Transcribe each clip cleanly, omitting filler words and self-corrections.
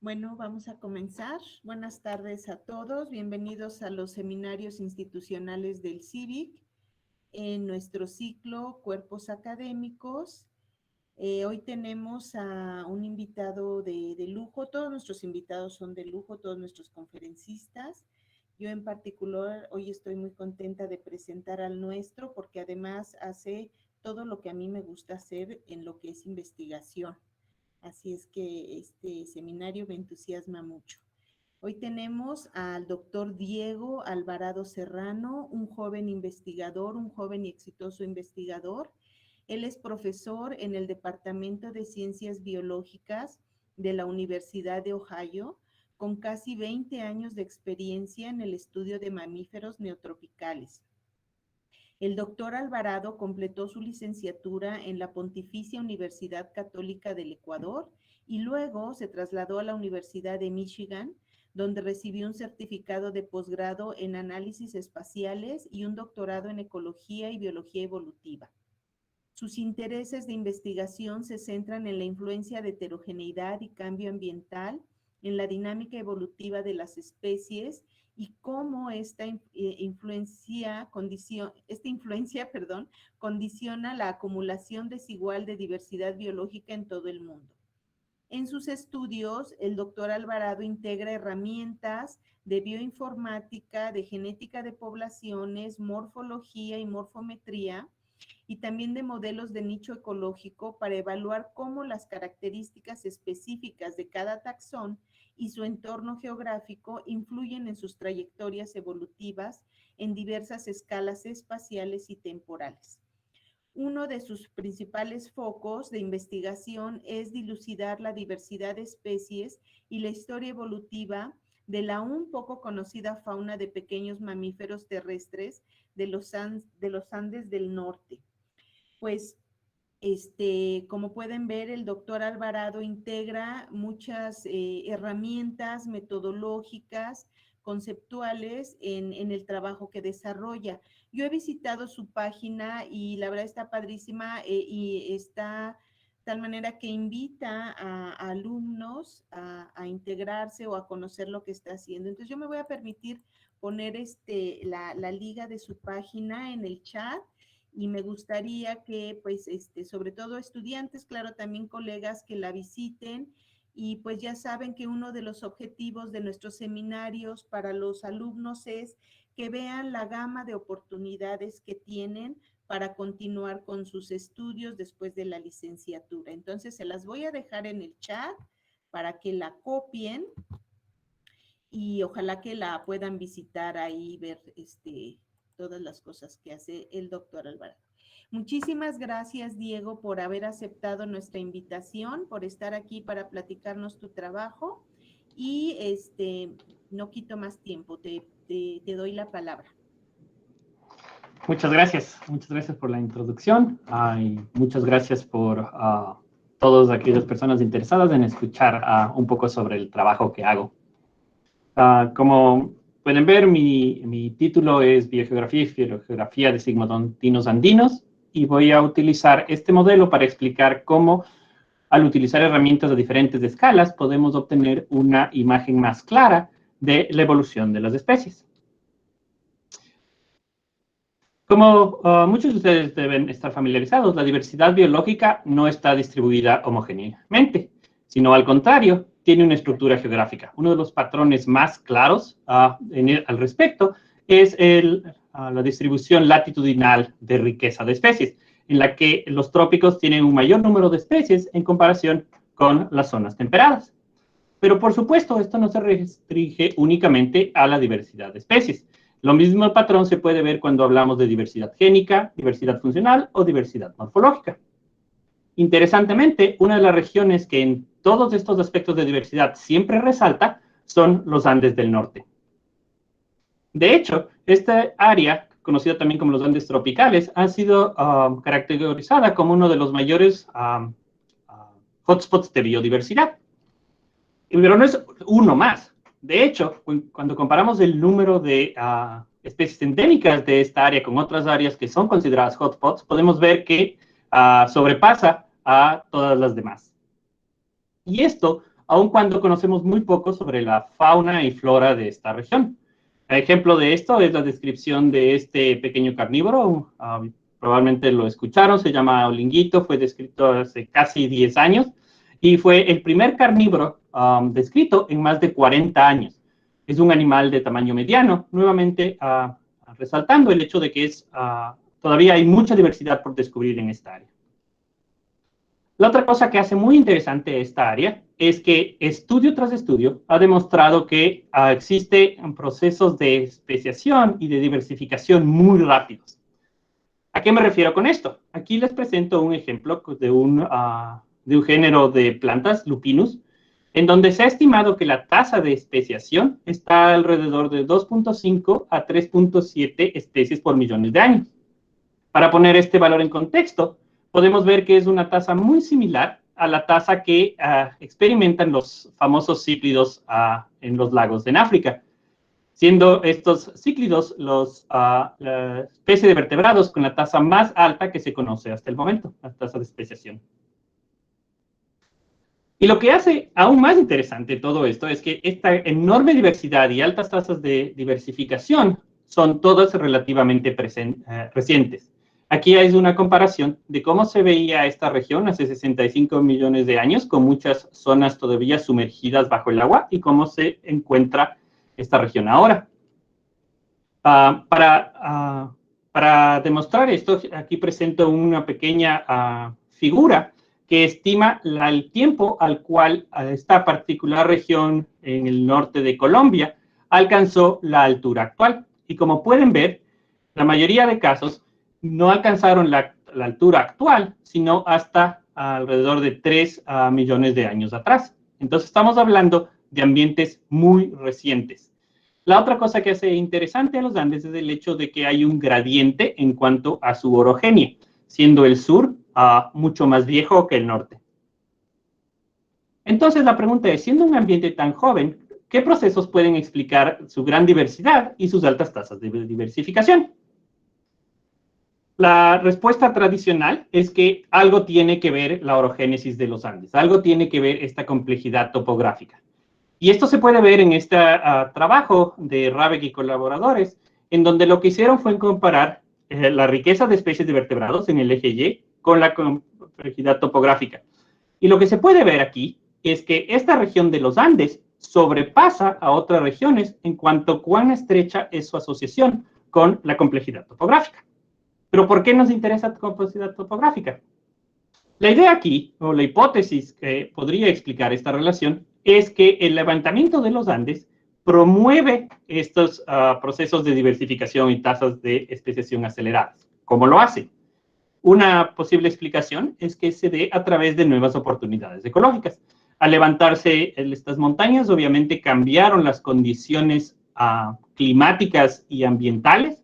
Bueno, vamos a comenzar. Buenas tardes a todos. Bienvenidos a los seminarios institucionales del CIVIC en nuestro ciclo Cuerpos Académicos. Hoy tenemos a un invitado de lujo. Todos nuestros invitados son de lujo, todos nuestros conferencistas. Yo en particular hoy estoy muy contenta de presentar al nuestro porque además hace todo lo que a mí me gusta hacer en lo que es investigación. Así es que este seminario me entusiasma mucho. Hoy tenemos al doctor Diego Alvarado Serrano, un joven investigador, un joven y exitoso investigador. Él es profesor en el Departamento de Ciencias Biológicas de la Universidad de Ohio, con casi 20 años de experiencia en el estudio de mamíferos neotropicales. El doctor Alvarado completó su licenciatura en la Pontificia Universidad Católica del Ecuador y luego se trasladó a la Universidad de Michigan, donde recibió un certificado de posgrado en análisis espaciales y un doctorado en ecología y biología evolutiva. Sus intereses de investigación se centran en la influencia de heterogeneidad y cambio ambiental, en la dinámica evolutiva de las especies y cómo esta influencia condiciona la acumulación desigual de diversidad biológica en todo el mundo. En sus estudios, el doctor Alvarado integra herramientas de bioinformática, de genética de poblaciones, morfología y morfometría, y también de modelos de nicho ecológico para evaluar cómo las características específicas de cada taxón y su entorno geográfico influyen en sus trayectorias evolutivas en diversas escalas espaciales y temporales. Uno de sus principales focos de investigación es dilucidar la diversidad de especies y la historia evolutiva de la aún poco conocida fauna de pequeños mamíferos terrestres de los Andes del norte. Pues, como pueden ver, el doctor Alvarado integra muchas herramientas metodológicas, conceptuales en el trabajo que desarrolla. Yo he visitado su página y la verdad está padrísima y está de tal manera que invita a alumnos a integrarse o a conocer lo que está haciendo. Entonces yo me voy a permitir poner la liga de su página en el chat y me gustaría que, pues, sobre todo estudiantes, claro, también colegas que la visiten. Y pues ya saben que uno de los objetivos de nuestros seminarios para los alumnos es que vean la gama de oportunidades que tienen para continuar con sus estudios después de la licenciatura. Entonces se las voy a dejar en el chat para que la copien y ojalá que la puedan visitar ahí, ver todas las cosas que hace el doctor Alvarado. Muchísimas gracias, Diego, por haber aceptado nuestra invitación, por estar aquí para platicarnos tu trabajo y no quito más tiempo, te doy la palabra. Muchas gracias por la introducción y muchas gracias por todas aquellas personas interesadas en escuchar un poco sobre el trabajo que hago. Como pueden ver, mi título es Biogeografía y Filogeografía de sigmodontines andinos y voy a utilizar este modelo para explicar cómo, al utilizar herramientas de diferentes escalas, podemos obtener una imagen más clara de la evolución de las especies. Como muchos de ustedes deben estar familiarizados, la diversidad biológica no está distribuida homogéneamente, sino al contrario, tiene una estructura geográfica. Uno de los patrones más claros al respecto es la distribución latitudinal de riqueza de especies, en la que los trópicos tienen un mayor número de especies en comparación con las zonas temperadas. Pero por supuesto, esto no se restringe únicamente a la diversidad de especies. Lo mismo patrón se puede ver cuando hablamos de diversidad génica, diversidad funcional o diversidad morfológica. Interesantemente, una de las regiones que en todos estos aspectos de diversidad siempre resalta son los Andes del norte. De hecho, esta área, conocida también como los Andes tropicales, ha sido caracterizada como uno de los mayores hotspots de biodiversidad. Pero no es uno más. De hecho, cuando comparamos el número de especies endémicas de esta área con otras áreas que son consideradas hotspots, podemos ver que sobrepasa a todas las demás. Y esto aun cuando conocemos muy poco sobre la fauna y flora de esta región. Ejemplo de esto es la descripción de este pequeño carnívoro, probablemente lo escucharon, se llama olinguito, fue descrito hace casi 10 años, y fue el primer carnívoro descrito en más de 40 años. Es un animal de tamaño mediano, nuevamente resaltando el hecho de que todavía hay mucha diversidad por descubrir en esta área. La otra cosa que hace muy interesante esta área es que estudio tras estudio ha demostrado que existen procesos de especiación y de diversificación muy rápidos. ¿A qué me refiero con esto? Aquí les presento un ejemplo de un género de plantas, Lupinus, en donde se ha estimado que la tasa de especiación está alrededor de 2.5 a 3.7 especies por millones de años. Para poner este valor en contexto, podemos ver que es una tasa muy similar a la tasa que experimentan los famosos cíclidos en los lagos en África, siendo estos cíclidos la especie de vertebrados con la tasa más alta que se conoce hasta el momento, la tasa de especiación. Y lo que hace aún más interesante todo esto es que esta enorme diversidad y altas tasas de diversificación son todas relativamente recientes. Aquí hay una comparación de cómo se veía esta región hace 65 millones de años, con muchas zonas todavía sumergidas bajo el agua, y cómo se encuentra esta región ahora. Para demostrar esto, aquí presento una pequeña figura que estima el tiempo al cual esta particular región en el norte de Colombia alcanzó la altura actual. Y como pueden ver, la mayoría de casos no alcanzaron la altura actual, sino hasta alrededor de 3 millones de años atrás. Entonces estamos hablando de ambientes muy recientes. La otra cosa que hace interesante a los Andes es el hecho de que hay un gradiente en cuanto a su orogenia, siendo el sur mucho más viejo que el norte. Entonces la pregunta es, siendo un ambiente tan joven, ¿qué procesos pueden explicar su gran diversidad y sus altas tasas de diversificación? La respuesta tradicional es que algo tiene que ver la orogénesis de los Andes, algo tiene que ver esta complejidad topográfica. Y esto se puede ver en este trabajo de Rabeck y colaboradores, en donde lo que hicieron fue comparar la riqueza de especies de vertebrados en el eje Y con la complejidad topográfica. Y lo que se puede ver aquí es que esta región de los Andes sobrepasa a otras regiones en cuanto a cuán estrecha es su asociación con la complejidad topográfica. ¿Pero por qué nos interesa la complejidad topográfica? La idea aquí, o la hipótesis que podría explicar esta relación, es que el levantamiento de los Andes promueve estos procesos de diversificación y tasas de especiación aceleradas. ¿Cómo lo hace? Una posible explicación es que se dé a través de nuevas oportunidades ecológicas. Al levantarse estas montañas, obviamente cambiaron las condiciones climáticas y ambientales.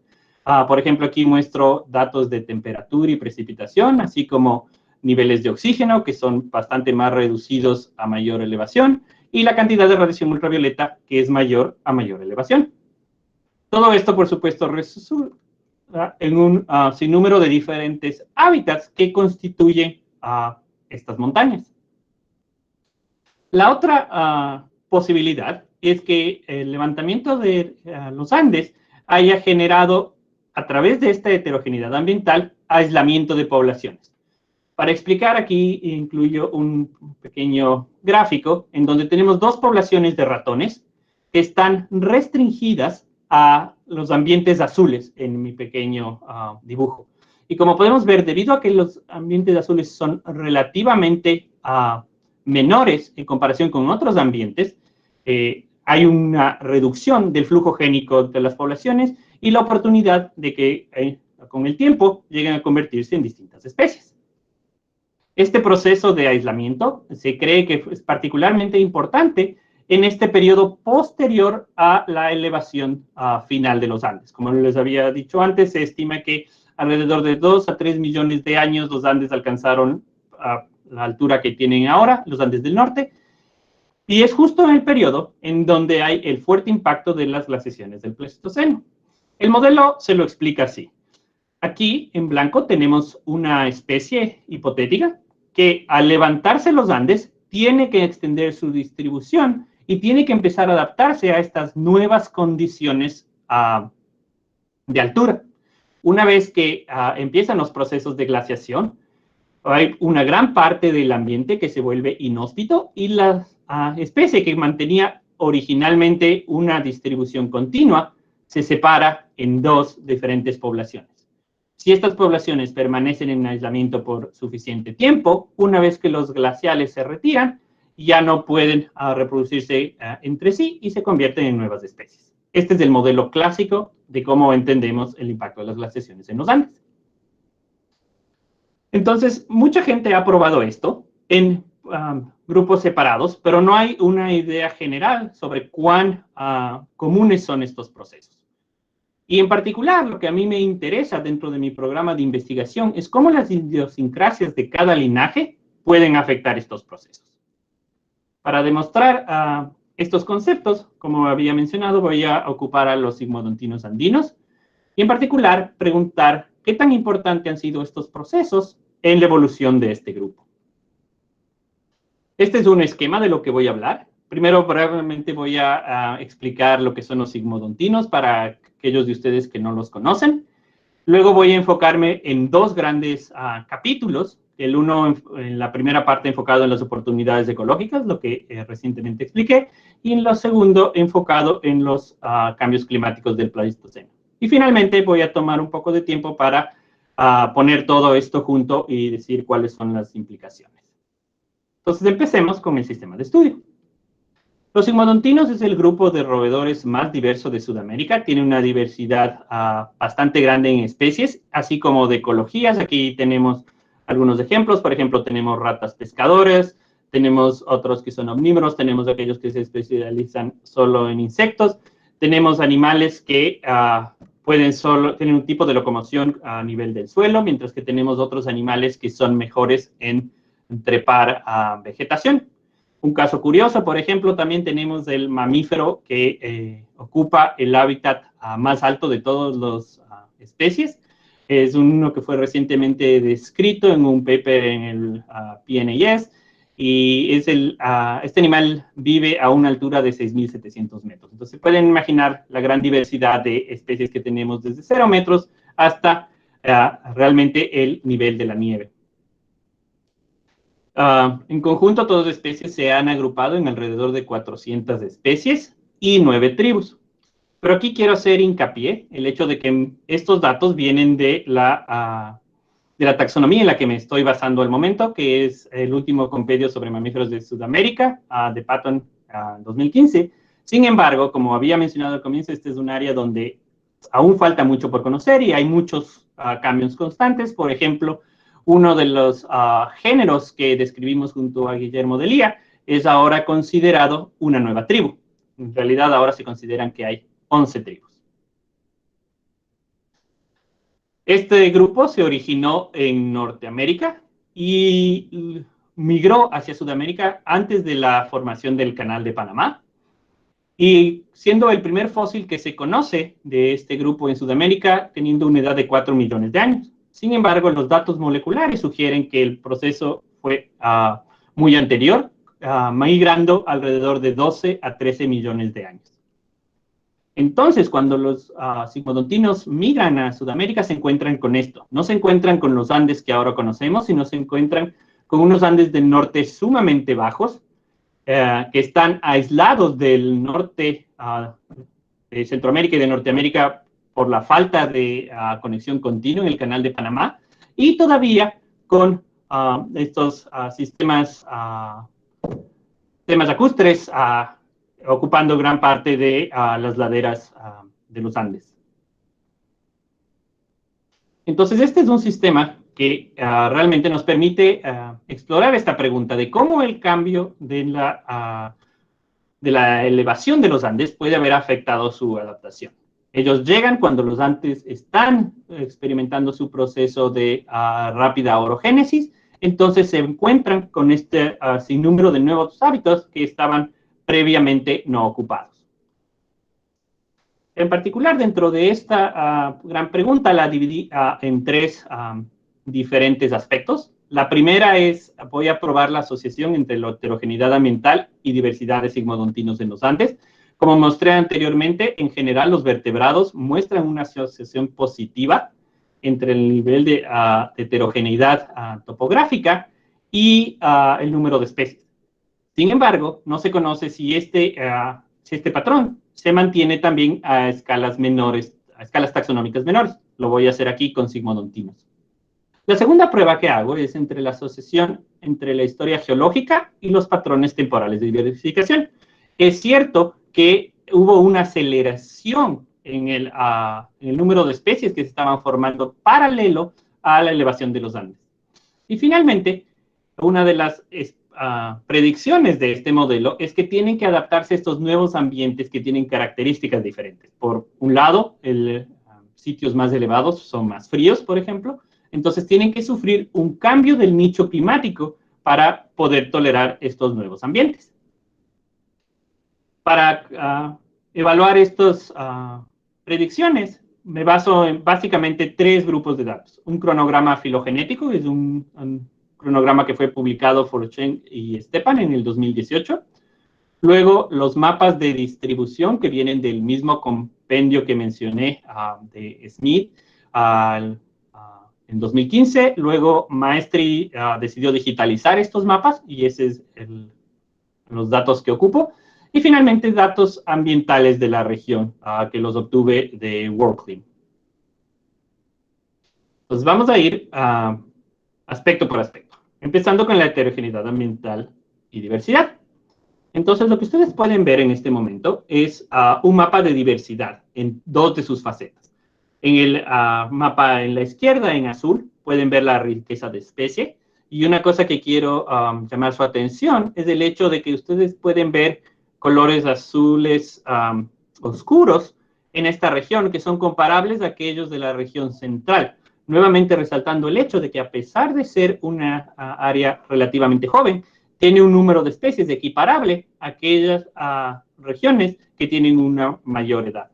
Por ejemplo, aquí muestro datos de temperatura y precipitación, así como niveles de oxígeno, que son bastante más reducidos a mayor elevación, y la cantidad de radiación ultravioleta, que es mayor a mayor elevación. Todo esto, por supuesto, resulta en un sinnúmero de diferentes hábitats que constituyen estas montañas. La otra posibilidad es que el levantamiento de los Andes haya generado, a través de esta heterogeneidad ambiental, aislamiento de poblaciones. Para explicar aquí, incluyo un pequeño gráfico en donde tenemos dos poblaciones de ratones que están restringidas a los ambientes azules en mi pequeño dibujo. Y como podemos ver, debido a que los ambientes azules son relativamente menores en comparación con otros ambientes, hay una reducción del flujo génico de las poblaciones y la oportunidad de que con el tiempo lleguen a convertirse en distintas especies. Este proceso de aislamiento se cree que es particularmente importante en este periodo posterior a la elevación final de los Andes. Como les había dicho antes, se estima que alrededor de 2 a 3 millones de años los Andes alcanzaron la altura que tienen ahora, los Andes del norte, y es justo en el periodo en donde hay el fuerte impacto de las glaciaciones del Pleistoceno. El modelo se lo explica así. Aquí, en blanco, tenemos una especie hipotética que al levantarse los Andes tiene que extender su distribución y tiene que empezar a adaptarse a estas nuevas condiciones de altura. Una vez que empiezan los procesos de glaciación, hay una gran parte del ambiente que se vuelve inhóspito y la especie que mantenía originalmente una distribución continua se separa en dos diferentes poblaciones. Si estas poblaciones permanecen en aislamiento por suficiente tiempo, una vez que los glaciales se retiran, ya no pueden reproducirse entre sí y se convierten en nuevas especies. Este es el modelo clásico de cómo entendemos el impacto de las glaciaciones en los Andes. Entonces, mucha gente ha probado esto en grupos separados, pero no hay una idea general sobre cuán comunes son estos procesos. Y en particular, lo que a mí me interesa dentro de mi programa de investigación es cómo las idiosincrasias de cada linaje pueden afectar estos procesos. Para demostrar estos conceptos, como había mencionado, voy a ocupar a los sigmodontinos andinos y en particular preguntar qué tan importantes han sido estos procesos en la evolución de este grupo. Este es un esquema de lo que voy a hablar. Primero, brevemente voy a explicar lo que son los sigmodontinos para aquellos de ustedes que no los conocen. Luego voy a enfocarme en dos grandes capítulos. El uno en la primera parte enfocado en las oportunidades ecológicas, lo que recientemente expliqué, y en lo segundo enfocado en los cambios climáticos del Pleistoceno. Y finalmente voy a tomar un poco de tiempo para poner todo esto junto y decir cuáles son las implicaciones. Entonces empecemos con el sistema de estudio. Los sigmodontinos es el grupo de roedores más diverso de Sudamérica. Tiene una diversidad bastante grande en especies, así como de ecologías. Aquí tenemos algunos ejemplos. Por ejemplo, tenemos ratas pescadoras, tenemos otros que son omnívoros, tenemos aquellos que se especializan solo en insectos, tenemos animales que tienen un tipo de locomoción a nivel del suelo, mientras que tenemos otros animales que son mejores en trepar vegetación. Un caso curioso, por ejemplo, también tenemos el mamífero que ocupa el hábitat más alto de todas las especies. Es uno que fue recientemente descrito en un paper en el PNAS y este animal vive a una altura de 6.700 metros. Entonces, pueden imaginar la gran diversidad de especies que tenemos desde 0 metros hasta realmente el nivel de la nieve. En conjunto, todas las especies se han agrupado en alrededor de 400 especies y 9 tribus. Pero aquí quiero hacer hincapié el hecho de que estos datos vienen de la taxonomía en la que me estoy basando al momento, que es el último compendio sobre mamíferos de Sudamérica, de Patton 2015. Sin embargo, como había mencionado al comienzo, este es un área donde aún falta mucho por conocer y hay muchos cambios constantes. Por ejemplo, uno de los géneros que describimos junto a Guillermo de Lía es ahora considerado una nueva tribu. En realidad, ahora se consideran que hay 11 tribus. Este grupo se originó en Norteamérica y migró hacia Sudamérica antes de la formación del Canal de Panamá. Y siendo el primer fósil que se conoce de este grupo en Sudamérica, teniendo una edad de 4 millones de años. Sin embargo, los datos moleculares sugieren que el proceso fue muy anterior, migrando alrededor de 12 a 13 millones de años. Entonces, cuando los sigmodontinos migran a Sudamérica, se encuentran con esto. No se encuentran con los Andes que ahora conocemos, sino se encuentran con unos Andes del norte sumamente bajos, que están aislados del norte de Centroamérica y de Norteamérica por la falta de conexión continua en el Canal de Panamá, y todavía con estos sistemas lacustres ocupando gran parte de las laderas de los Andes. Entonces, este es un sistema que realmente nos permite explorar esta pregunta de cómo el cambio de la elevación de los Andes puede haber afectado su adaptación. Ellos llegan cuando los Andes están experimentando su proceso de rápida orogénesis, entonces se encuentran con este sinnúmero de nuevos hábitos que estaban previamente no ocupados. En particular, dentro de esta gran pregunta, la dividí en tres diferentes aspectos. La primera es, voy a probar la asociación entre la heterogeneidad ambiental y diversidad de sigmodontinos en los Andes. Como mostré anteriormente, en general los vertebrados muestran una asociación positiva entre el nivel de heterogeneidad topográfica y el número de especies. Sin embargo, no se conoce si este patrón se mantiene también a escalas menores, a escalas taxonómicas menores. Lo voy a hacer aquí con sigmodontinos. La segunda prueba que hago es entre la asociación entre la historia geológica y los patrones temporales de diversificación. Es cierto que hubo una aceleración en el número de especies que se estaban formando paralelo a la elevación de los Andes. Y finalmente, una de las predicciones de este modelo es que tienen que adaptarse a estos nuevos ambientes que tienen características diferentes. Por un lado, sitios más elevados son más fríos, por ejemplo, entonces tienen que sufrir un cambio del nicho climático para poder tolerar estos nuevos ambientes. Para evaluar estas predicciones, me baso en básicamente 3 grupos de datos. Un cronograma filogenético, es un cronograma que fue publicado por Chen y Stepan en el 2018. Luego, los mapas de distribución que vienen del mismo compendio que mencioné de Smith en 2015. Luego, Maestri decidió digitalizar estos mapas y ese es los datos que ocupo. Y finalmente, datos ambientales de la región, que los obtuve de WorldClim. Pues vamos a ir aspecto por aspecto, empezando con la heterogeneidad ambiental y diversidad. Entonces, lo que ustedes pueden ver en este momento es un mapa de diversidad en 2 de sus facetas. En el mapa en la izquierda, en azul, pueden ver la riqueza de especie. Y una cosa que quiero llamar su atención es el hecho de que ustedes pueden ver colores azules oscuros en esta región, que son comparables a aquellos de la región central. Nuevamente resaltando el hecho de que a pesar de ser una área relativamente joven, tiene un número de especies equiparable a aquellas regiones que tienen una mayor edad.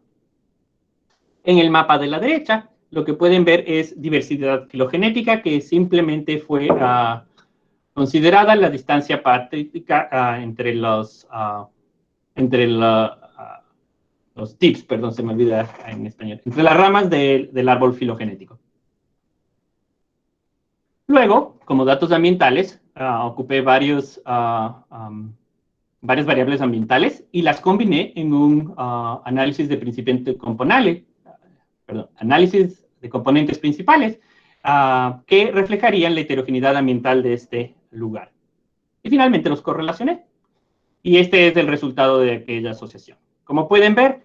En el mapa de la derecha, lo que pueden ver es diversidad filogenética, que simplemente fue considerada la distancia patrística entre los tips, perdón, se me olvida en español, entre las ramas del árbol filogenético. Luego, como datos ambientales, ocupé varias variables ambientales y las combiné en un análisis de componentes principales que reflejarían la heterogeneidad ambiental de este lugar. Y finalmente los correlacioné. Y este es el resultado de aquella asociación. Como pueden ver,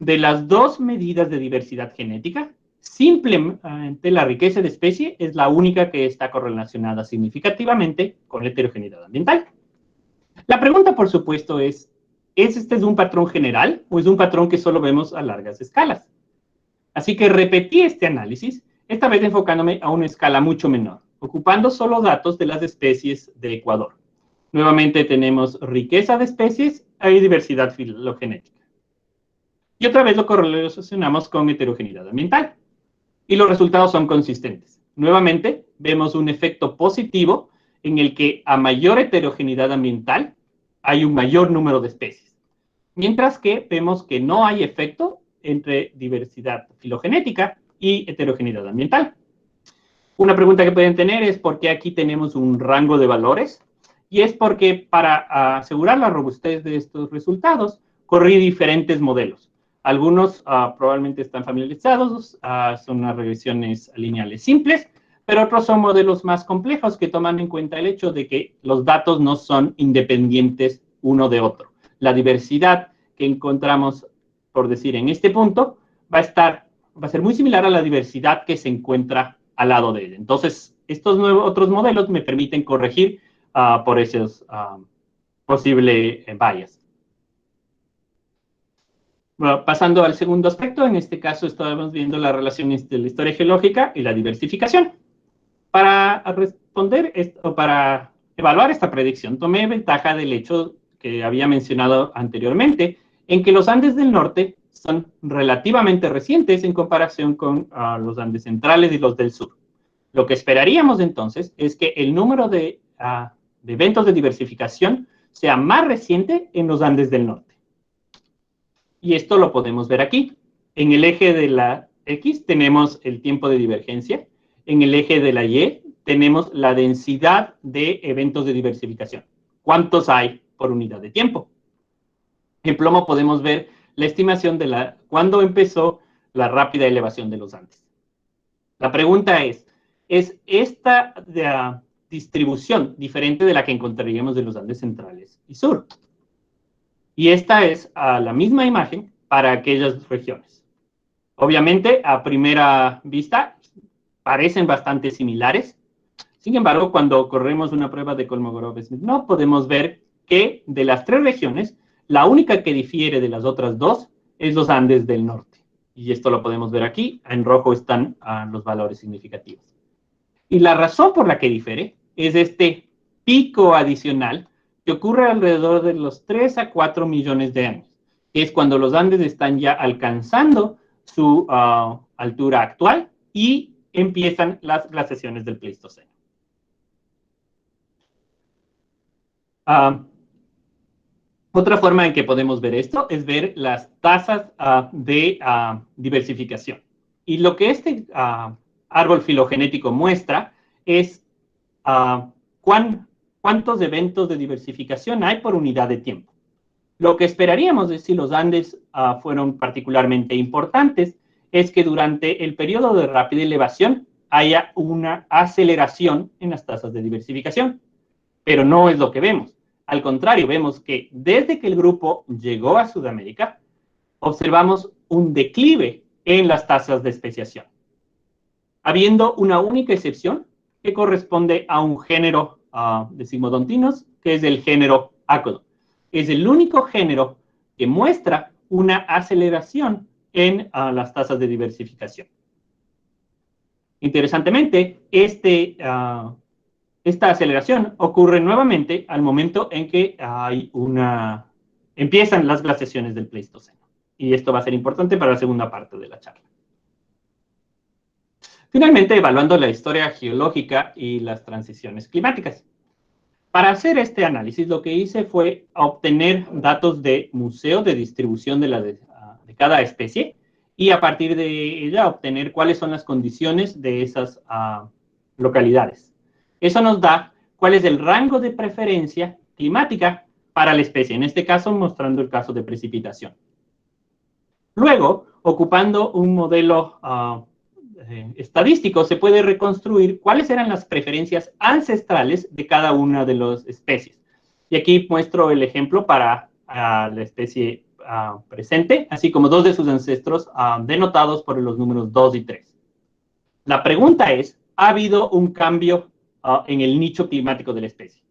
de las 2 medidas de diversidad genética, simplemente la riqueza de especie es la única que está correlacionada significativamente con la heterogeneidad ambiental. La pregunta, por supuesto, ¿es este un patrón general o es un patrón que solo vemos a largas escalas? Así que repetí este análisis, esta vez enfocándome a una escala mucho menor, ocupando solo datos de las especies de Ecuador. Nuevamente tenemos riqueza de especies y diversidad filogenética. Y otra vez lo correlacionamos con heterogeneidad ambiental. Y los resultados son consistentes. Nuevamente, vemos un efecto positivo en el que a mayor heterogeneidad ambiental hay un mayor número de especies. Mientras que vemos que no hay efecto entre diversidad filogenética y heterogeneidad ambiental. Una pregunta que pueden tener es por qué aquí tenemos un rango de valores. Y es porque para asegurar la robustez de estos resultados, corrí diferentes modelos. Algunos probablemente están familiarizados, son unas regresiones lineales simples, pero otros son modelos más complejos que toman en cuenta el hecho de que los datos no son independientes uno de otro. La diversidad que encontramos, por decir, en este punto, va a ser muy similar a la diversidad que se encuentra al lado de él. Entonces, estos otros modelos me permiten corregir por esos posibles bias. Bueno, pasando al segundo aspecto, en este caso estamos viendo la relación entre la historia geológica y la diversificación. Para responder esto, para evaluar esta predicción, tomé ventaja del hecho que había mencionado anteriormente, en que los Andes del norte son relativamente recientes en comparación con los Andes centrales y los del sur. Lo que esperaríamos entonces es que el número de eventos de diversificación sea más reciente en los Andes del norte. Y esto lo podemos ver aquí. En el eje de la X tenemos el tiempo de divergencia. En el eje de la Y tenemos la densidad de eventos de diversificación. ¿Cuántos hay por unidad de tiempo? En plomo podemos ver la estimación de cuándo empezó la rápida elevación de los Andes. La pregunta es esta distribución diferente de la que encontraríamos de los Andes centrales y sur? Y esta es la misma imagen para aquellas regiones. Obviamente, a primera vista, parecen bastante similares. Sin embargo, cuando corremos una prueba de Kolmogorov-Smirnov, no podemos ver que de las tres regiones, la única que difiere de las otras dos es los Andes del norte. Y esto lo podemos ver aquí. En rojo están los valores significativos. Y la razón por la que difiere es este pico adicional que ocurre alrededor de los 3 a 4 millones de años, que es cuando los Andes están ya alcanzando su altura actual y empiezan las glaciaciones del Pleistoceno. Otra forma en que podemos ver esto es ver las tasas de diversificación. Y lo que este árbol filogenético muestra es cuántos eventos de diversificación hay por unidad de tiempo. Lo que esperaríamos de si los Andes fueron particularmente importantes es que durante el periodo de rápida elevación haya una aceleración en las tasas de diversificación, pero no es lo que vemos. Al contrario, vemos que desde que el grupo llegó a Sudamérica, observamos un declive en las tasas de especiación, habiendo una única excepción que corresponde a un género de sigmodontinos, que es el género Acodon. Es el único género que muestra una aceleración en las tasas de diversificación. Interesantemente, esta aceleración ocurre nuevamente al momento en que empiezan las glaciaciones del Pleistoceno. Y esto va a ser importante para la segunda parte de la charla. Finalmente, evaluando la historia geológica y las transiciones climáticas. Para hacer este análisis, lo que hice fue obtener datos de museo de distribución de cada especie y a partir de ella obtener cuáles son las condiciones de esas localidades. Eso nos da cuál es el rango de preferencia climática para la especie, en este caso mostrando el caso de precipitación. Luego, ocupando un modelo estadístico, se puede reconstruir cuáles eran las preferencias ancestrales de cada una de las especies. Y aquí muestro el ejemplo para la especie presente, así como dos de sus ancestros denotados por los números 2 y 3. La pregunta es, ¿ha habido un cambio en el nicho climático de la especie?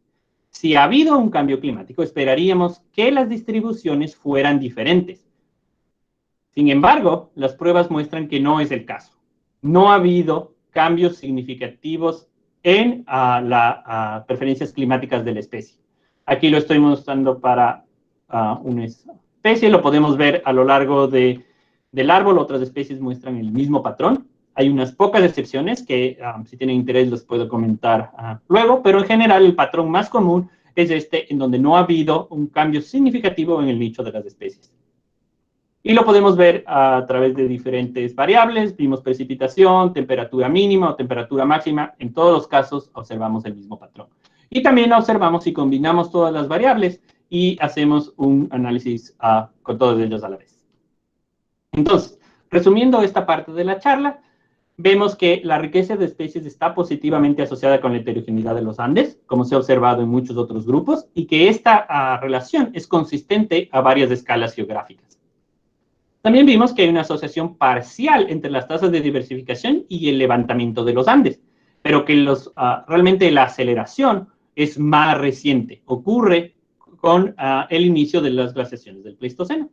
Si ha habido un cambio climático, esperaríamos que las distribuciones fueran diferentes. Sin embargo, las pruebas muestran que no es el caso. No ha habido cambios significativos en las preferencias climáticas de la especie. Aquí lo estoy mostrando para una especie, lo podemos ver a lo largo del árbol, otras especies muestran el mismo patrón. Hay unas pocas excepciones que, si tienen interés, los puedo comentar luego, pero en general el patrón más común es este, en donde no ha habido un cambio significativo en el nicho de las especies. Y lo podemos ver a través de diferentes variables. Vimos precipitación, temperatura mínima o temperatura máxima. En todos los casos observamos el mismo patrón. Y también observamos si combinamos todas las variables y hacemos un análisis con todos ellos a la vez. Entonces, resumiendo esta parte de la charla, vemos que la riqueza de especies está positivamente asociada con la heterogeneidad de los Andes, como se ha observado en muchos otros grupos, y que esta relación es consistente a varias escalas geográficas. También vimos que hay una asociación parcial entre las tasas de diversificación y el levantamiento de los Andes, pero que realmente la aceleración es más reciente, ocurre con el inicio de las glaciaciones del Pleistoceno.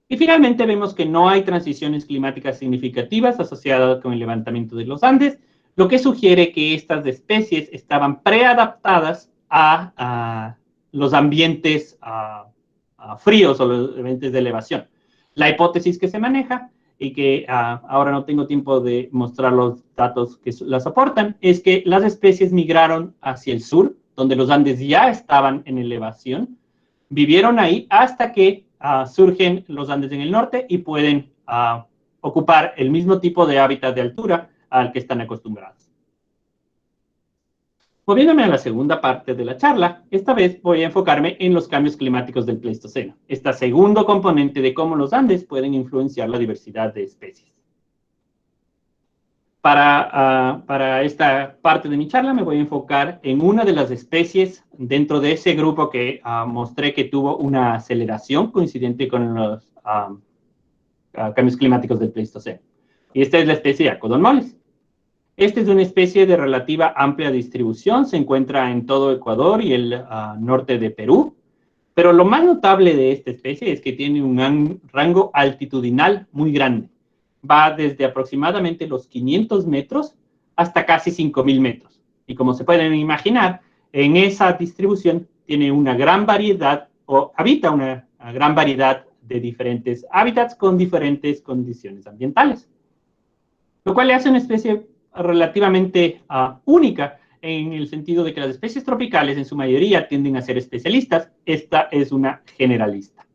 Y finalmente vemos que no hay transiciones climáticas significativas asociadas con el levantamiento de los Andes, lo que sugiere que estas especies estaban preadaptadas a los ambientes fríos o los ambientes de elevación. La hipótesis que se maneja y que ahora no tengo tiempo de mostrar los datos que las soportan, es que las especies migraron hacia el sur, donde los Andes ya estaban en elevación, vivieron ahí hasta que surgen los Andes en el norte y pueden ocupar el mismo tipo de hábitat de altura al que están acostumbrados. Moviéndome a la segunda parte de la charla, esta vez voy a enfocarme en los cambios climáticos del Pleistoceno, este segundo componente de cómo los Andes pueden influenciar la diversidad de especies. Para esta parte de mi charla me voy a enfocar en una de las especies dentro de ese grupo que mostré que tuvo una aceleración coincidente con los cambios climáticos del Pleistoceno. Y esta es la especie Acodon mollis. Esta es una especie de relativa amplia distribución, se encuentra en todo Ecuador y el norte de Perú, pero lo más notable de esta especie es que tiene un rango altitudinal muy grande. Va desde aproximadamente los 500 metros hasta casi 5.000 metros. Y como se pueden imaginar, en esa distribución tiene una gran variedad, o habita una gran variedad de diferentes hábitats con diferentes condiciones ambientales. Lo cual le hace una especie relativamente única en el sentido de que las especies tropicales en su mayoría tienden a ser especialistas. Esta es una generalista.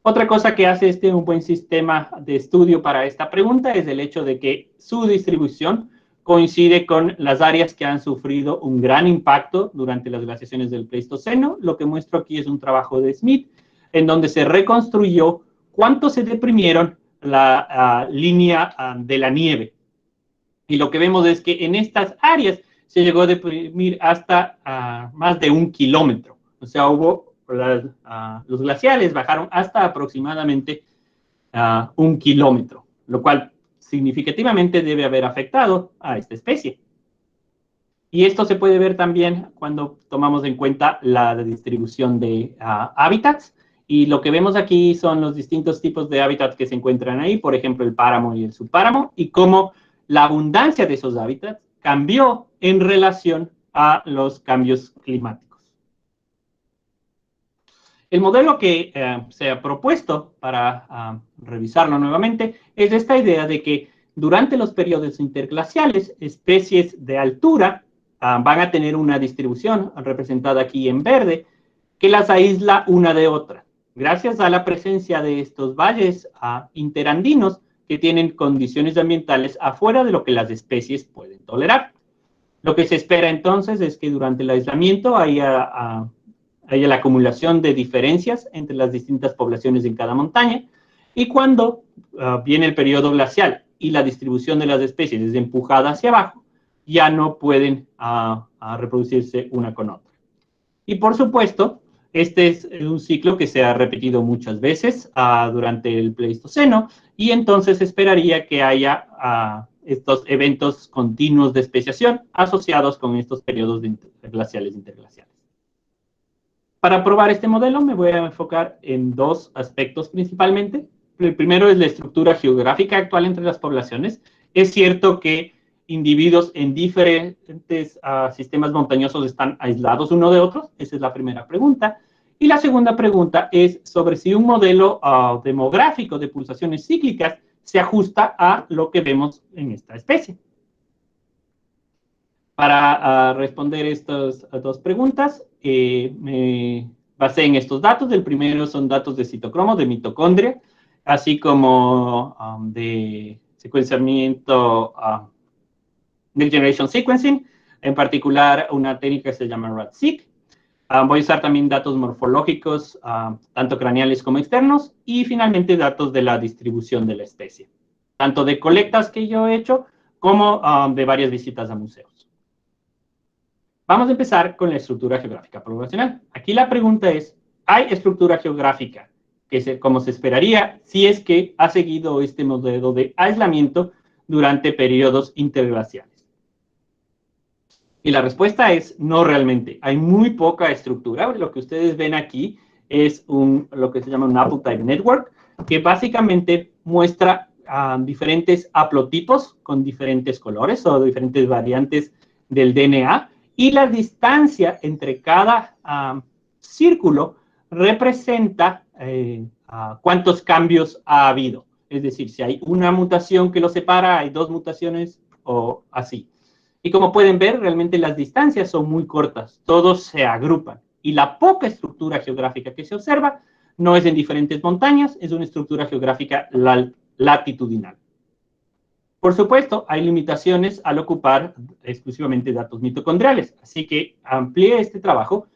Otra cosa que hace un buen sistema de estudio para esta pregunta es el hecho de que su distribución coincide con las áreas que han sufrido un gran impacto durante las glaciaciones del Pleistoceno. Lo que muestro aquí es un trabajo de Smith, en donde se reconstruyó cuánto se deprimieron la línea de la nieve. Y lo que vemos es que en estas áreas se llegó a deprimir hasta más de 1 kilómetro. O sea, los glaciales bajaron hasta aproximadamente 1 kilómetro, lo cual significativamente debe haber afectado a esta especie. Y esto se puede ver también cuando tomamos en cuenta la distribución de hábitats. Y lo que vemos aquí son los distintos tipos de hábitats que se encuentran ahí, por ejemplo, el páramo y el subpáramo, y cómo la abundancia de esos hábitats cambió en relación a los cambios climáticos. El modelo que se ha propuesto para revisarlo nuevamente es esta idea de que durante los periodos interglaciales, especies de altura van a tener una distribución representada aquí en verde que las aísla una de otra, gracias a la presencia de estos valles interandinos que tienen condiciones ambientales afuera de lo que las especies pueden tolerar. Lo que se espera entonces es que durante el aislamiento haya la acumulación de diferencias entre las distintas poblaciones en cada montaña, y cuando viene el periodo glacial y la distribución de las especies es empujada hacia abajo, ya no pueden reproducirse una con otra. Y por supuesto, este es un ciclo que se ha repetido muchas veces durante el Pleistoceno, y entonces esperaría que haya estos eventos continuos de especiación asociados con estos periodos glaciales e interglaciales. Para probar este modelo me voy a enfocar en dos aspectos principalmente. El primero es la estructura geográfica actual entre las poblaciones. Es cierto que individuos en diferentes sistemas montañosos están aislados uno de otros. Esa es la primera pregunta. Y la segunda pregunta es sobre si un modelo demográfico de pulsaciones cíclicas se ajusta a lo que vemos en esta especie. Para responder estas dos preguntas, me basé en estos datos. El primero son datos de citocromo, de mitocondria, así como de secuenciamiento Next Generation Sequencing, en particular una técnica que se llama RAD-seq. Voy a usar también datos morfológicos, tanto craneales como externos, y finalmente datos de la distribución de la especie, tanto de colectas que yo he hecho como de varias visitas a museos. Vamos a empezar con la estructura geográfica poblacional. Aquí la pregunta es, ¿hay estructura geográfica como se esperaría si es que ha seguido este modelo de aislamiento durante periodos interglaciales? Y la respuesta es no realmente. Hay muy poca estructura. Lo que ustedes ven aquí es lo que se llama un haplotype network, que básicamente muestra diferentes haplotipos con diferentes colores o diferentes variantes del DNA, y la distancia entre cada círculo representa cuántos cambios ha habido. Es decir, si hay una mutación que lo separa, hay dos mutaciones o así. Y como pueden ver, realmente las distancias son muy cortas, todos se agrupan. Y la poca estructura geográfica que se observa no es en diferentes montañas, es una estructura geográfica latitudinal. Por supuesto, hay limitaciones al ocupar exclusivamente datos mitocondriales, así que amplié este trabajo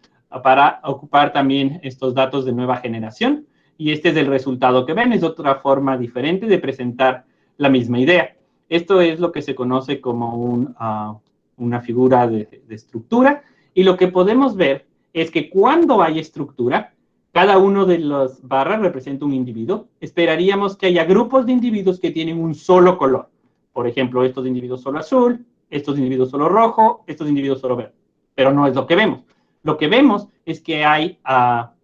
para ocupar también estos datos de nueva generación, y este es el resultado que ven, es otra forma diferente de presentar la misma idea. Esto es lo que se conoce como una figura de estructura, y lo que podemos ver es que cuando hay estructura, cada uno de las barras representa un individuo. Esperaríamos que haya grupos de individuos que tienen un solo color. Por ejemplo, estos individuos solo azul, estos individuos solo rojo, estos individuos solo verde. Pero no es lo que vemos. Lo que vemos es que hay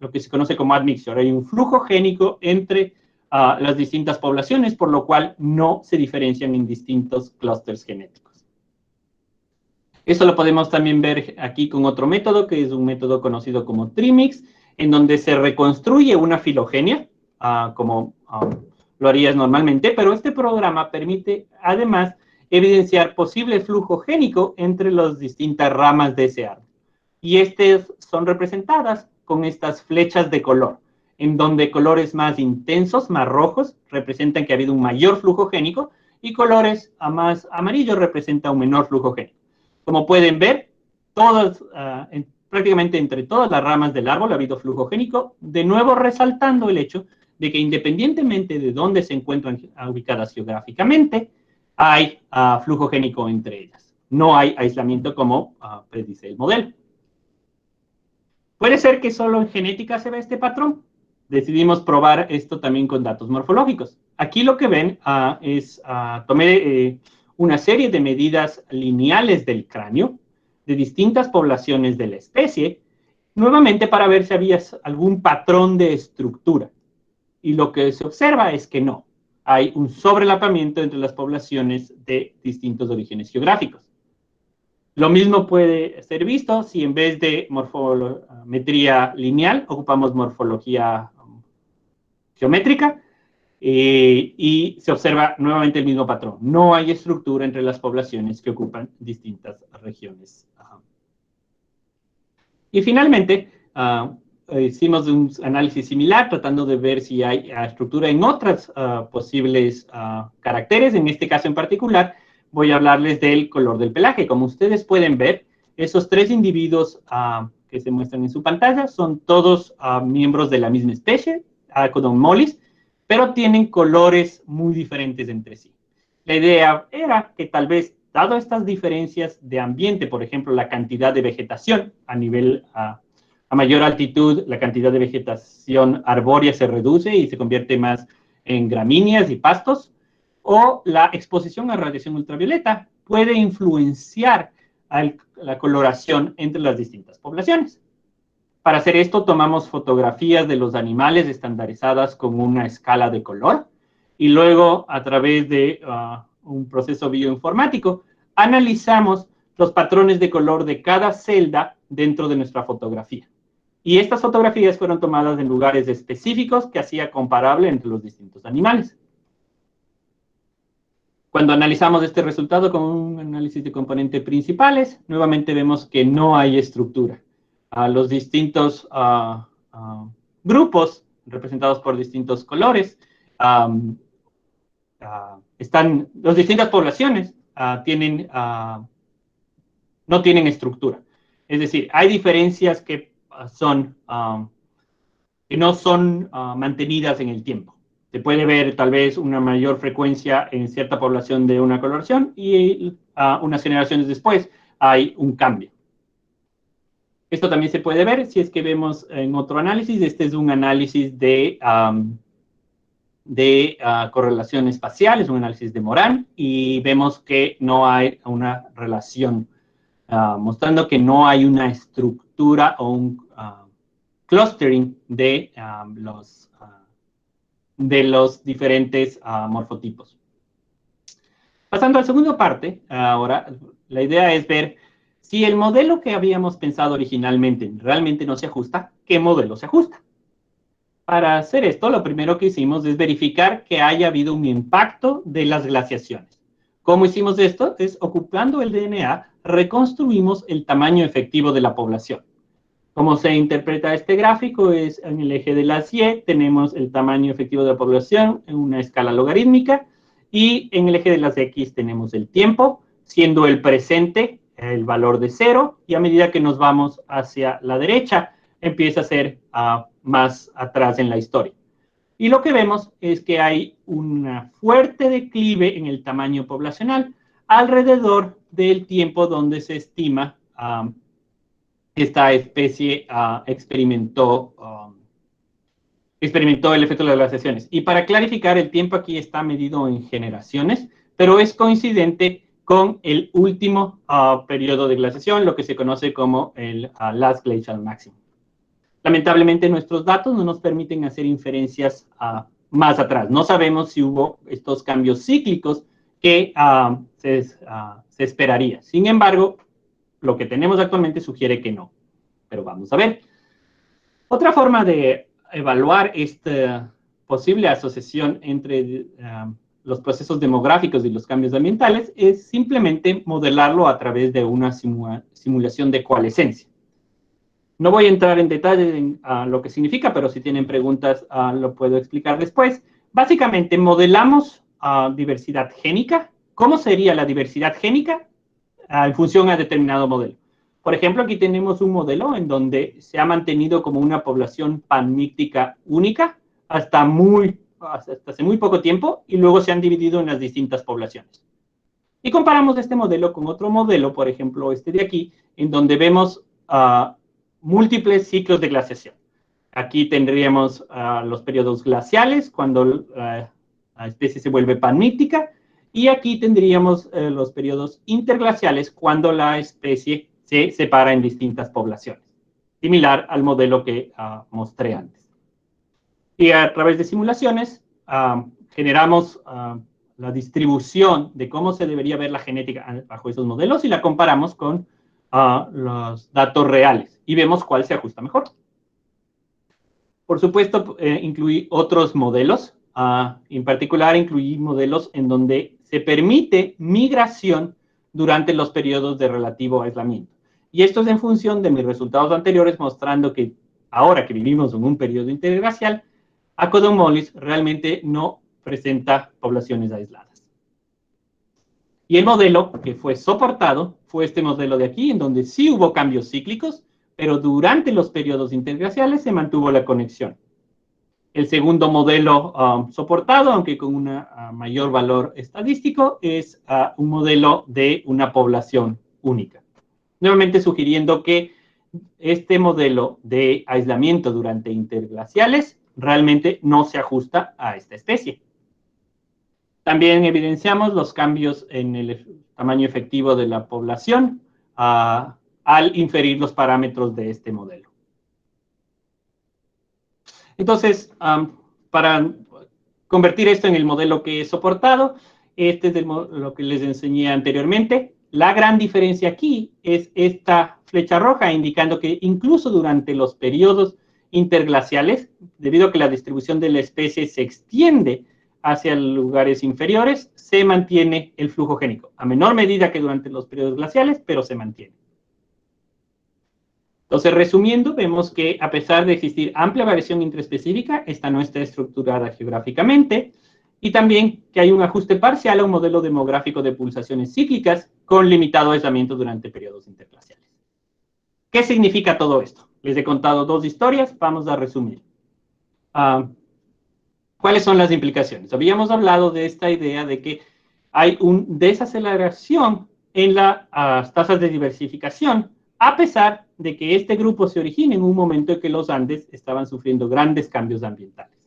lo que se conoce como admixture. Hay un flujo génico entre las distintas poblaciones, por lo cual no se diferencian en distintos clústeres genéticos. Eso lo podemos también ver aquí con otro método, que es un método conocido como Trimix, en donde se reconstruye una filogenia, como lo harías normalmente, pero este programa permite además evidenciar posible flujo génico entre las distintas ramas de ese árbol. Y estas son representadas con estas flechas de color, en donde colores más intensos, más rojos, representan que ha habido un mayor flujo génico, y colores más amarillos representan un menor flujo génico. Como pueden ver, prácticamente entre todas las ramas del árbol ha habido flujo génico, de nuevo resaltando el hecho de que independientemente de dónde se encuentran ubicadas geográficamente, hay flujo génico entre ellas. No hay aislamiento como predice el modelo. Puede ser que solo en genética se ve este patrón. Decidimos probar esto también con datos morfológicos. Aquí lo que ven tomé una serie de medidas lineales del cráneo de distintas poblaciones de la especie, nuevamente para ver si había algún patrón de estructura. Y lo que se observa es que no. Hay un sobrelapamiento entre las poblaciones de distintos orígenes geográficos. Lo mismo puede ser visto si en vez de morfometría lineal ocupamos morfología geométrica y se observa nuevamente el mismo patrón. No hay estructura entre las poblaciones que ocupan distintas regiones. Y finalmente, hicimos un análisis similar tratando de ver si hay estructura en otras posibles caracteres. En este caso en particular, voy a hablarles del color del pelaje. Como ustedes pueden ver, esos tres individuos que se muestran en su pantalla son todos miembros de la misma especie, Arachnodon mollis, pero tienen colores muy diferentes entre sí. La idea era que tal vez, dado estas diferencias de ambiente, por ejemplo, la cantidad de vegetación a nivel a mayor altitud, la cantidad de vegetación arbórea se reduce y se convierte más en gramíneas y pastos, o la exposición a radiación ultravioleta puede influenciar la coloración entre las distintas poblaciones. Para hacer esto, tomamos fotografías de los animales estandarizadas con una escala de color, y luego, a través de un proceso bioinformático, analizamos los patrones de color de cada celda dentro de nuestra fotografía. Y estas fotografías fueron tomadas en lugares específicos que hacía comparable entre los distintos animales. Cuando analizamos este resultado con un análisis de componentes principales, nuevamente vemos que no hay estructura. Los distintos grupos representados por distintos colores las distintas poblaciones no tienen estructura. Es decir, hay diferencias que no son mantenidas en el tiempo. Se puede ver tal vez una mayor frecuencia en cierta población de una coloración y unas generaciones después hay un cambio. Esto también se puede ver si es que vemos en otro análisis. Este es un análisis de correlación espacial, es un análisis de Moran, y vemos que no hay una relación, mostrando que no hay una estructura o un clustering de los diferentes morfotipos. Pasando a la segunda parte, ahora la idea es ver si el modelo que habíamos pensado originalmente realmente no se ajusta, ¿qué modelo se ajusta? Para hacer esto, lo primero que hicimos es verificar que haya habido un impacto de las glaciaciones. ¿Cómo hicimos esto? Es ocupando el DNA, reconstruimos el tamaño efectivo de la población. Cómo se interpreta este gráfico es en el eje de las Y tenemos el tamaño efectivo de la población en una escala logarítmica y en el eje de las X tenemos el tiempo, siendo el presente el valor de 0 y a medida que nos vamos hacia la derecha empieza a ser más atrás en la historia. Y lo que vemos es que hay un fuerte declive en el tamaño poblacional alrededor del tiempo donde se estima esta especie experimentó el efecto de las glaciaciones. Y para clarificar, el tiempo aquí está medido en generaciones, pero es coincidente con el último periodo de glaciación, lo que se conoce como el Last Glacial Maximum. Lamentablemente, nuestros datos no nos permiten hacer inferencias más atrás. No sabemos si hubo estos cambios cíclicos que se esperaría. Sin embargo, lo que tenemos actualmente sugiere que no. Pero vamos a ver. Otra forma de evaluar esta posible asociación entre los procesos demográficos y los cambios ambientales es simplemente modelarlo a través de una simulación de coalescencia. No voy a entrar en detalle en lo que significa, pero si tienen preguntas lo puedo explicar después. Básicamente modelamos diversidad génica. ¿Cómo sería la diversidad génica en función a determinado modelo? Por ejemplo, aquí tenemos un modelo en donde se ha mantenido como una población panmíctica única hasta hace muy poco tiempo y luego se han dividido en las distintas poblaciones. Y comparamos este modelo con otro modelo, por ejemplo, este de aquí, en donde vemos múltiples ciclos de glaciación. Aquí tendríamos los periodos glaciales, cuando la especie se vuelve panmíctica, y aquí tendríamos los periodos interglaciales, cuando la especie se separa en distintas poblaciones, similar al modelo que mostré antes. Y a través de simulaciones generamos la distribución de cómo se debería ver la genética bajo esos modelos y la comparamos con los datos reales y vemos cuál se ajusta mejor. Por supuesto, incluí otros modelos. En particular, incluí modelos en donde se permite migración durante los periodos de relativo aislamiento. Y esto es en función de mis resultados anteriores, mostrando que ahora que vivimos en un periodo interglacial, Akodon-Mollis realmente no presenta poblaciones aisladas. Y el modelo que fue soportado fue este modelo de aquí, en donde sí hubo cambios cíclicos, pero durante los periodos interglaciales se mantuvo la conexión. El segundo modelo soportado, aunque con un mayor valor estadístico, es un modelo de una población única. Nuevamente sugiriendo que este modelo de aislamiento durante interglaciales realmente no se ajusta a esta especie. También evidenciamos los cambios en el tamaño efectivo de la población al inferir los parámetros de este modelo. Entonces, para convertir esto en el modelo que he soportado, este es lo que les enseñé anteriormente. La gran diferencia aquí es esta flecha roja, indicando que incluso durante los periodos interglaciales, debido a que la distribución de la especie se extiende hacia lugares inferiores, se mantiene el flujo génico, a menor medida que durante los periodos glaciales, pero se mantiene. Entonces, resumiendo, vemos que a pesar de existir amplia variación intraespecífica, esta no está estructurada geográficamente, y también que hay un ajuste parcial a un modelo demográfico de pulsaciones cíclicas con limitado aislamiento durante periodos interglaciales. ¿Qué significa todo esto? Les he contado dos historias, vamos a resumir. ¿Cuáles son las implicaciones? Habíamos hablado de esta idea de que hay una desaceleración en las tasas de diversificación, a pesar de que este grupo se origina en un momento en que los Andes estaban sufriendo grandes cambios ambientales.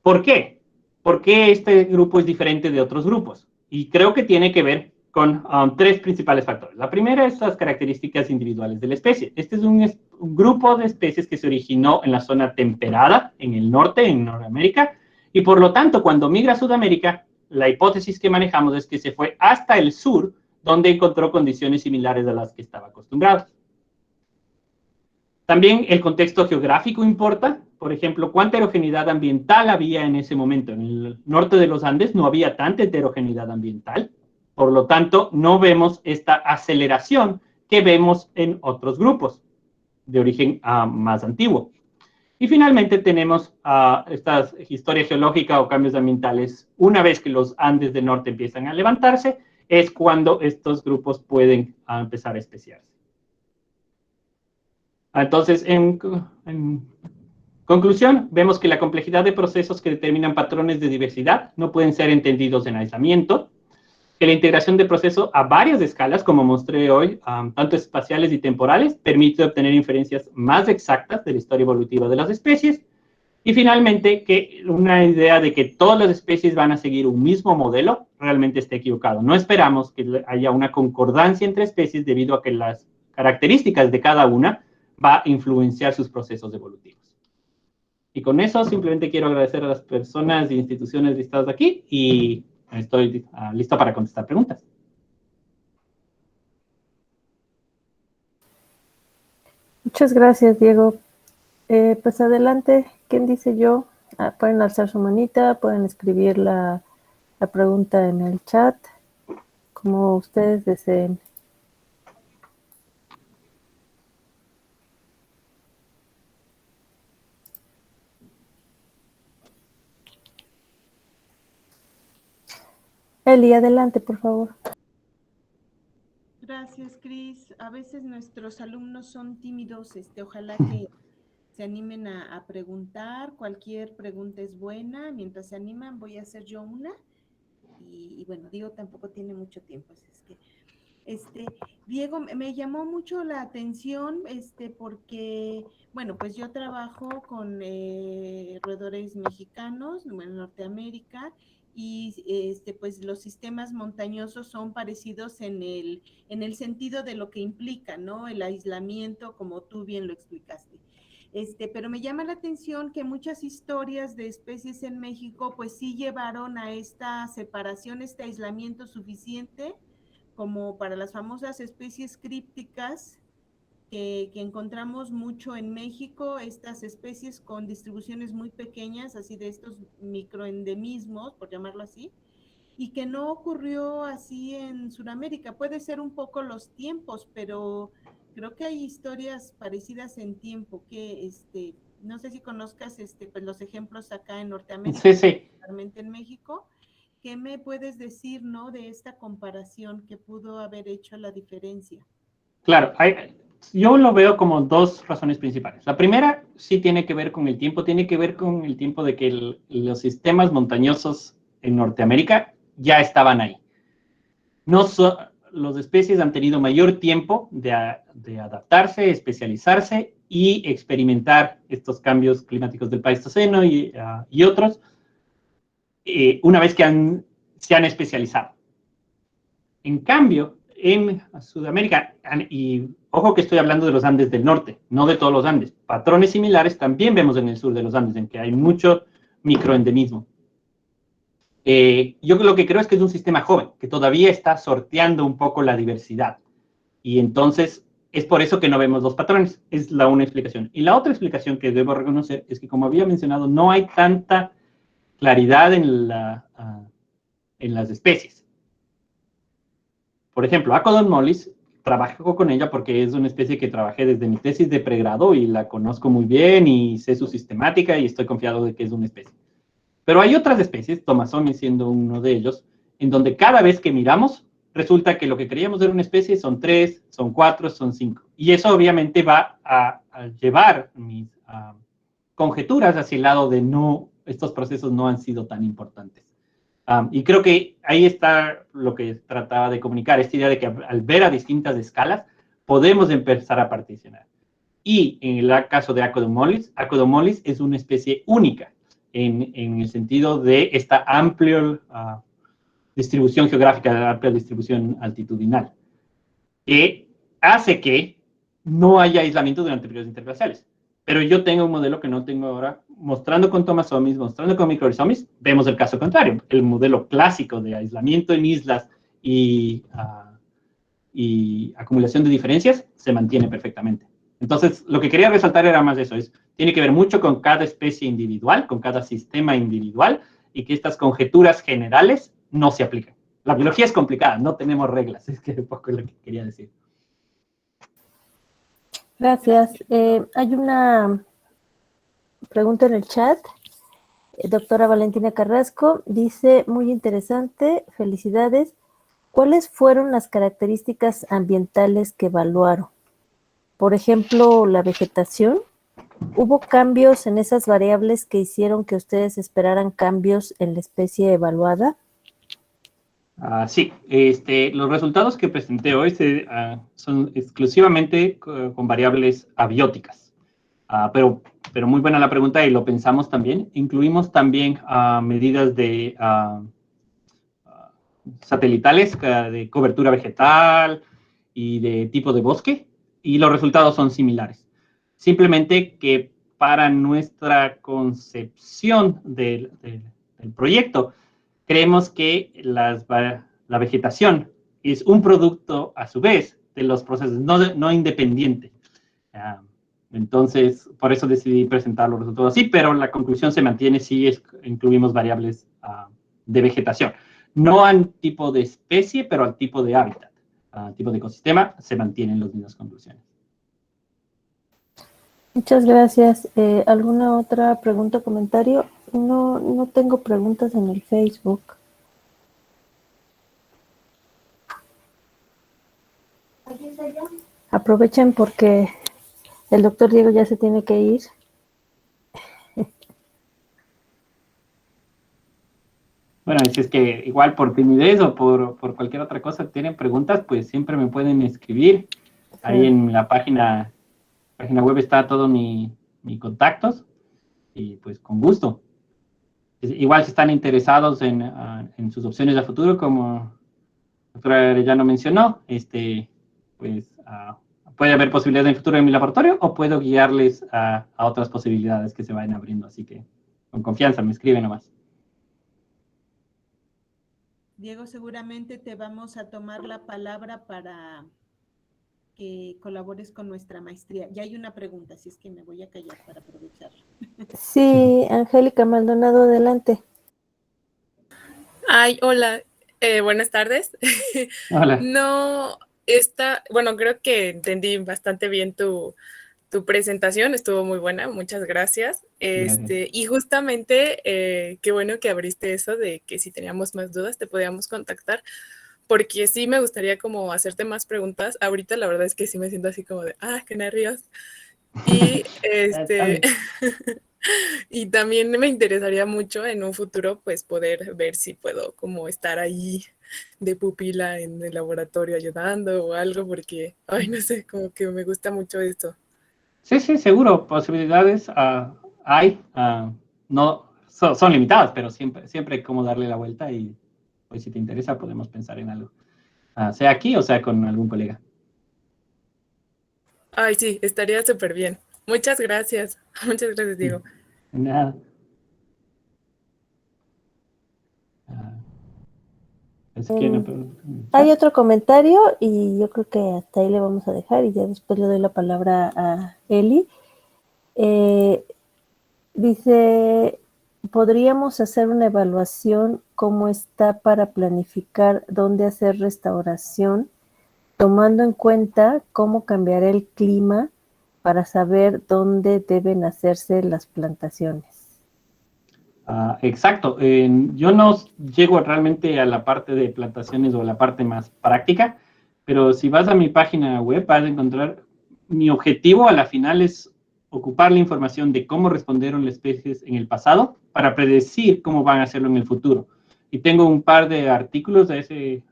¿Por qué? ¿Por qué este grupo es diferente de otros grupos? Y creo que tiene que ver con tres principales factores. La primera es las características individuales de la especie. Este es un grupo de especies que se originó en la zona temperada, en el norte, en Norteamérica, y por lo tanto, cuando migra a Sudamérica, la hipótesis que manejamos es que se fue hasta el sur, donde encontró condiciones similares a las que estaba acostumbrado. También el contexto geográfico importa. por ejemplo, cuánta heterogeneidad ambiental había en ese momento. En el norte de los Andes no había tanta heterogeneidad ambiental, por lo tanto, no vemos esta aceleración que vemos en otros grupos de origen más antiguo. Y finalmente tenemos esta historia geológica o cambios ambientales. Una vez que los Andes del norte empiezan a levantarse, es cuando estos grupos pueden empezar a especiarse. Entonces, en conclusión, vemos que la complejidad de procesos que determinan patrones de diversidad no pueden ser entendidos en aislamiento, que la integración de procesos a varias escalas, como mostré hoy, tanto espaciales y temporales, permite obtener inferencias más exactas de la historia evolutiva de las especies, y finalmente, que una idea de que todas las especies van a seguir un mismo modelo realmente está equivocado. No esperamos que haya una concordancia entre especies debido a que las características de cada una va a influenciar sus procesos evolutivos. Y con eso simplemente quiero agradecer a las personas e instituciones listadas aquí y estoy listo para contestar preguntas. Muchas gracias, Diego. Pues adelante, ¿quién dice yo? Pueden alzar su manita, pueden escribir la pregunta en el chat, como ustedes deseen. Eli, adelante, por favor. Gracias, Cris. A veces nuestros alumnos son tímidos, ojalá que se animen a preguntar. Cualquier pregunta es buena. Mientras se animan, voy a hacer yo una. Y bueno, Diego tampoco tiene mucho tiempo, así es que Diego, me llamó mucho la atención, porque, bueno, pues yo trabajo con roedores mexicanos en Norteamérica y pues los sistemas montañosos son parecidos en el sentido de lo que implica, ¿no? El aislamiento, como tú bien lo explicaste. Pero me llama la atención que muchas historias de especies en México pues sí llevaron a esta separación, este aislamiento suficiente como para las famosas especies crípticas que encontramos mucho en México, estas especies con distribuciones muy pequeñas, así de estos microendemismos, por llamarlo así, y que no ocurrió así en Sudamérica. Puede ser un poco los tiempos, pero creo que hay historias parecidas en tiempo que no sé si conozcas pues los ejemplos acá en Norteamérica, sí, particularmente en México. ¿Qué me puedes decir, no, de esta comparación que pudo haber hecho la diferencia? Claro, yo lo veo como dos razones principales. La primera sí tiene que ver con el tiempo, de que los sistemas montañosos en Norteamérica ya estaban ahí. Las especies han tenido mayor tiempo de adaptarse, especializarse y experimentar estos cambios climáticos del Pleistoceno y otros, una vez que se han especializado. En cambio, en Sudamérica, y ojo que estoy hablando de los Andes del norte, no de todos los Andes, patrones similares también vemos en el sur de los Andes, en que hay mucho microendemismo. Yo lo que creo es que es un sistema joven, que todavía está sorteando un poco la diversidad. Y entonces, es por eso que no vemos los patrones. Es una explicación. Y la otra explicación que debo reconocer es que, como había mencionado, no hay tanta claridad en las especies. Por ejemplo, Acodon mollis, trabajo con ella porque es una especie que trabajé desde mi tesis de pregrado y la conozco muy bien y sé su sistemática y estoy confiado de que es una especie. Pero hay otras especies, Thomasonis siendo uno de ellos, en donde cada vez que miramos, resulta que lo que creíamos era una especie son 3, son 4, son 5. Y eso obviamente va a llevar mis conjeturas hacia el lado de estos procesos no han sido tan importantes. Y creo que ahí está lo que trataba de comunicar, esta idea de que al ver a distintas escalas, podemos empezar a particionar. Y en el caso de Acodon mollis es una especie única, en el sentido de esta amplia distribución geográfica, amplia distribución altitudinal, que hace que no haya aislamiento durante periodos interglaciales. Pero yo tengo un modelo que no tengo ahora, mostrando con Thomasomis, mostrando con microrhizomis, vemos el caso contrario, el modelo clásico de aislamiento en islas y acumulación de diferencias se mantiene perfectamente. Entonces, lo que quería resaltar era más eso, tiene que ver mucho con cada especie individual, con cada sistema individual, y que estas conjeturas generales no se aplican. La biología es complicada, no tenemos reglas, es que un poco lo que quería decir. Gracias. Hay una pregunta en el chat. Doctora Valentina Carrasco dice, muy interesante, felicidades. ¿Cuáles fueron las características ambientales que evaluaron? Por ejemplo, la vegetación. ¿Hubo cambios en esas variables que hicieron que ustedes esperaran cambios en la especie evaluada? Sí, los resultados que presenté hoy son exclusivamente con variables abióticas. Pero muy buena la pregunta y lo pensamos también. Incluimos también medidas de satelitales de cobertura vegetal y de tipo de bosque, y los resultados son similares. Simplemente que para nuestra concepción del proyecto, creemos que la vegetación es un producto, a su vez, de los procesos, no independiente. Entonces, por eso decidí presentar los resultados así, pero la conclusión se mantiene si incluimos variables de vegetación. No al tipo de especie, pero al tipo de hábitat. Al tipo de ecosistema, se mantienen las mismas conclusiones. Muchas gracias. ¿Alguna otra pregunta o comentario? No tengo preguntas en el Facebook. Aprovechen porque el doctor Diego ya se tiene que ir. Bueno, si es que igual por timidez o por cualquier otra cosa tienen preguntas, pues siempre me pueden escribir. Ahí en la página web está todo mi contactos y pues con gusto. Igual si están interesados en sus opciones de futuro, como la doctora Arellano mencionó, pues puede haber posibilidades en el futuro en mi laboratorio o puedo guiarles a otras posibilidades que se vayan abriendo. Así que con confianza, me escriben nomás. Diego, seguramente te vamos a tomar la palabra para que colabores con nuestra maestría. Ya hay una pregunta, así es que me voy a callar para aprovecharla. Sí, Angélica Maldonado, adelante. Ay, hola, buenas tardes. Hola. Bueno, creo que entendí bastante bien tu presentación, estuvo muy buena, muchas gracias. Gracias. Y justamente, qué bueno que abriste eso de que si teníamos más dudas te podíamos contactar, porque sí me gustaría como hacerte más preguntas. Ahorita la verdad es que sí me siento así como de, qué nervios. Y y también me interesaría mucho en un futuro pues poder ver si puedo como estar ahí de pupila en el laboratorio ayudando o algo, porque, ay, no sé, como que me gusta mucho esto. Sí, seguro, posibilidades hay, no, son limitadas, pero siempre hay como darle la vuelta y pues si te interesa podemos pensar en algo, sea aquí o sea con algún colega. Ay, sí, estaría súper bien. Muchas gracias. Muchas gracias, Diego. Nada. Hay otro comentario y yo creo que hasta ahí le vamos a dejar y ya después le doy la palabra a Eli. Dice, ¿podríamos hacer una evaluación cómo está para planificar dónde hacer restauración, tomando en cuenta cómo cambiará el clima para saber dónde deben hacerse las plantaciones? Exacto. Yo no llego realmente a la parte de plantaciones o a la parte más práctica, pero si vas a mi página web vas a encontrar, mi objetivo a la final es ocupar la información de cómo respondieron las especies en el pasado para predecir cómo van a hacerlo en el futuro. Y tengo un par de artículos a ese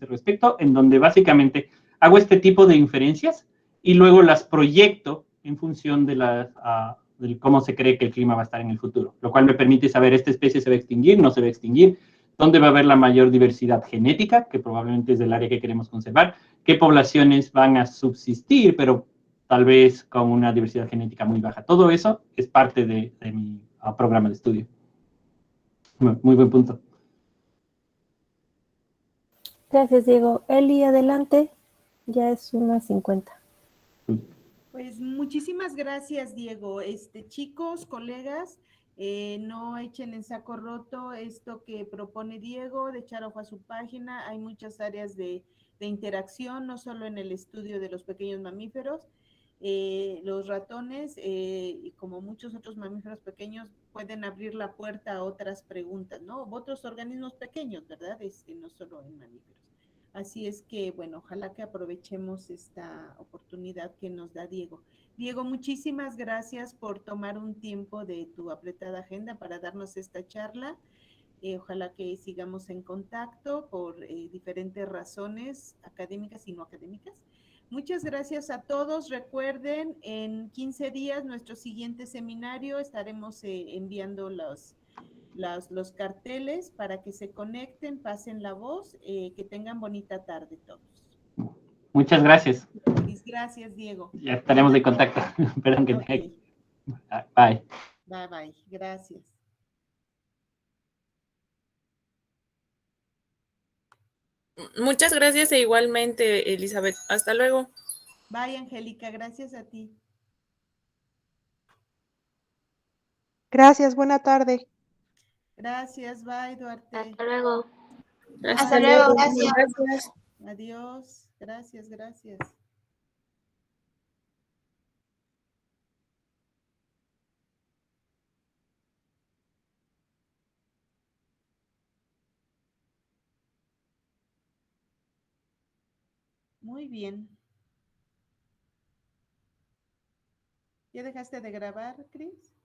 respecto, en donde básicamente hago este tipo de inferencias y luego las proyecto en función de cómo se cree que el clima va a estar en el futuro, lo cual me permite saber esta especie se va a extinguir, no se va a extinguir, dónde va a haber la mayor diversidad genética, que probablemente es del área que queremos conservar, qué poblaciones van a subsistir, pero tal vez con una diversidad genética muy baja. Todo eso es parte de mi programa de estudio. Muy buen punto. Gracias, Diego. Eli, adelante. Ya es 1:50. Pues muchísimas gracias, Diego. Chicos, colegas, no echen en saco roto esto que propone Diego, de echar ojo a su página. Hay muchas áreas de interacción, no solo en el estudio de los pequeños mamíferos. Los ratones, y como muchos otros mamíferos pequeños, pueden abrir la puerta a otras preguntas, ¿no? Otros organismos pequeños, ¿verdad? No solo en mamíferos. Así es que, bueno, ojalá que aprovechemos esta oportunidad que nos da Diego. Diego, muchísimas gracias por tomar un tiempo de tu apretada agenda para darnos esta charla. Ojalá que sigamos en contacto por diferentes razones académicas y no académicas. Muchas gracias a todos. Recuerden, en 15 días, nuestro siguiente seminario, estaremos enviando los carteles para que se conecten, pasen la voz, que tengan bonita tarde todos. Muchas gracias. Gracias, Diego. Ya estaremos en contacto. Perdón que Okay. Bye. Bye, bye. Gracias. Muchas gracias e igualmente, Elizabeth. Hasta luego. Bye, Angélica. Gracias a ti. Gracias, buena tarde. Gracias, bye, Duarte. Hasta luego. Hasta luego. Gracias. Gracias. Adiós. Gracias, gracias. Muy bien. ¿Ya dejaste de grabar, Cris?